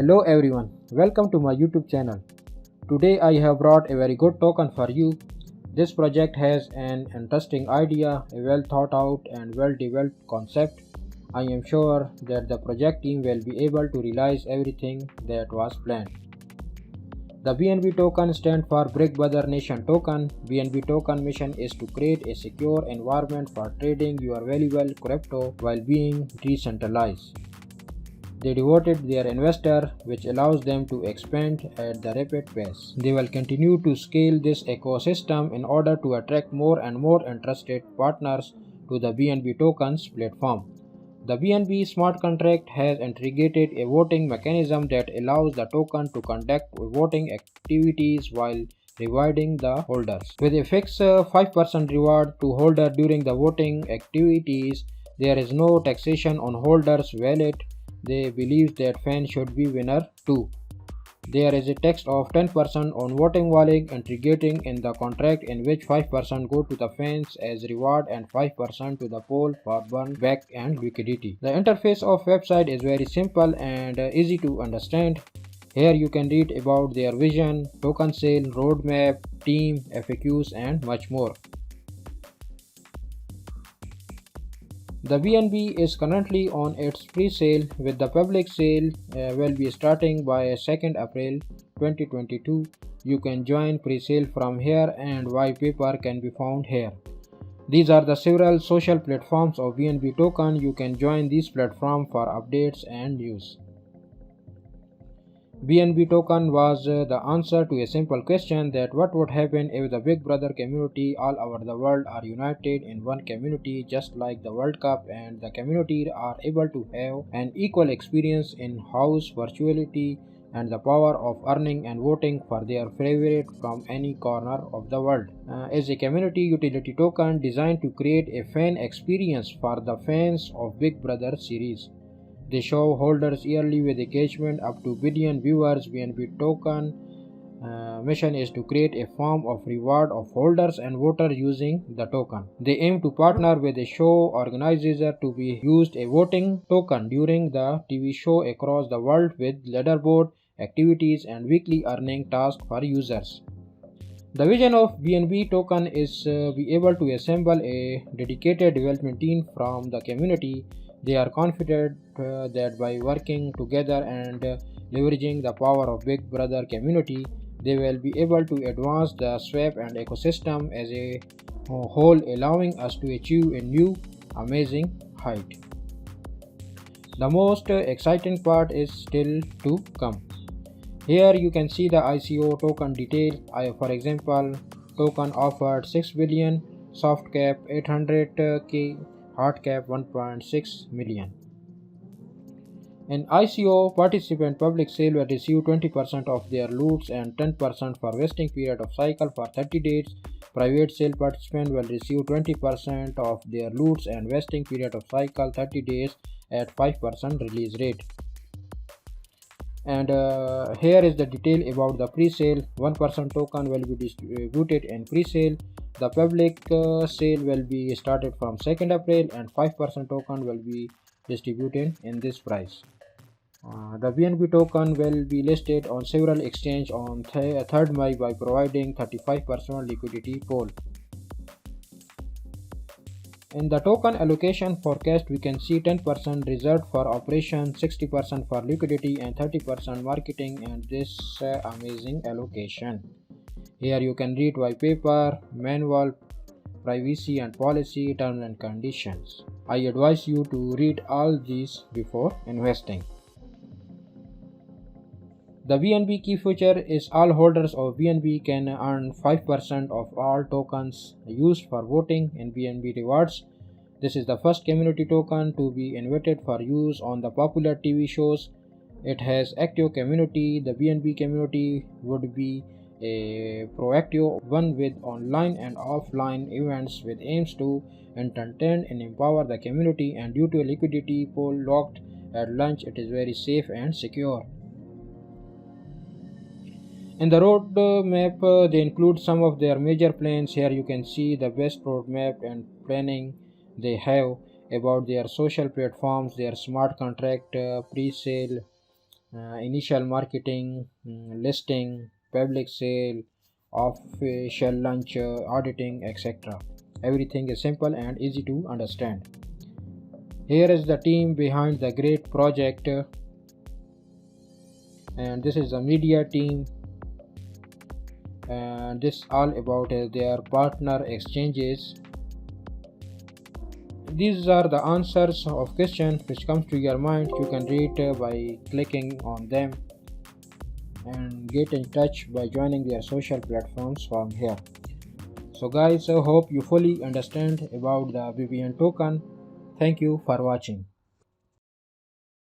Hello everyone, welcome to my YouTube channel. Today I have brought a very good token for you. This project has an interesting idea, a well thought out and well developed concept. I am sure that the project team will be able to realize everything that was planned. The BNB token stands for Brick Brother Nation Token. BNB token mission is to create a secure environment for trading your valuable crypto while being decentralized. They devoted their investor, which allows them to expand at the rapid pace. They will continue to scale this ecosystem in order to attract more and more interested partners to the BNB tokens platform. The BNB smart contract has integrated a voting mechanism that allows the token to conduct voting activities while rewarding the holders. With a fixed 5% reward to holder during the voting activities, there is no taxation on holders' wallet. They believe that fans should be winner too. There is a tax of 10% on voting wallet integrating in the contract, in which 5% go to the fans as reward and 5% to the pool for burn back and liquidity. The interface of website is very simple and easy to understand. Here you can read about their vision, token sale, roadmap, team, FAQs and much more. The BNB is currently on its pre-sale, with the public sale will be starting by 2nd April 2022. You can join pre-sale from here and white paper can be found here. These are the several social platforms of BNB token. You can join these platforms for updates and news. BNB token was the answer to a simple question that what would happen if the Big Brother community all over the world are united in one community, just like the World Cup, and the community are able to have an equal experience in house virtuality and the power of earning and voting for their favorite from any corner of the world. Is a community utility token designed to create a fan experience for the fans of Big Brother series. They show holders yearly with engagement up to billion viewers. BNB token mission is to create a form of reward of holders and voters using the token. They aim to partner with a show organizer to be used a voting token during the TV show across the world with leaderboard activities and weekly earning tasks for users. The vision of BNB token is be able to assemble a dedicated development team from the community. They are confident that by working together and leveraging the power of Big Brother community, they will be able to advance the swap and ecosystem as a whole, allowing us to achieve a new amazing height. The most exciting part is still to come. Here you can see the ICO token detail. For example, token offered 6 billion, soft cap 800k, hard cap 1.6 million. In ICO, participant public sale will receive 20% of their loots and 10% for vesting period of cycle for 30 days. Private sale participant will receive 20% of their loots and vesting period of cycle 30 days at 5% release rate. And here is the detail about the pre-sale. 1% token will be distributed in pre-sale. The public sale will be started from 2nd April and 5% token will be distributed in this price. The BNB token will be listed on several exchanges on 3rd May by providing 35% liquidity pool. In the token allocation forecast, we can see 10% reserved for operation, 60% for liquidity and 30% marketing, and this amazing allocation. Here you can read white paper, manual, privacy and policy, terms and conditions. I advise you to read all these before investing. The BNB key feature is all holders of BNB can earn 5% of all tokens used for voting in BNB rewards. This is the first community token to be invited for use on the popular TV shows. It has active community. The BNB community would be a proactive one with online and offline events with aims to entertain and empower the community, and due to a liquidity pool locked at launch, it is very safe and secure. In the roadmap, they include some of their major plans. Here you can see the best roadmap and planning they have about their social platforms, their smart contract pre-sale, initial marketing, listing, public sale, official launch, auditing, etc. Everything is simple and easy to understand. Here is the team behind the great project, and this is the media team, and this all about their partner exchanges. These are the answers of questions which comes to your mind. You can read by clicking on them and get in touch by joining their social platforms from here. So guys, I hope you fully understand about the VPN token. Thank you for watching.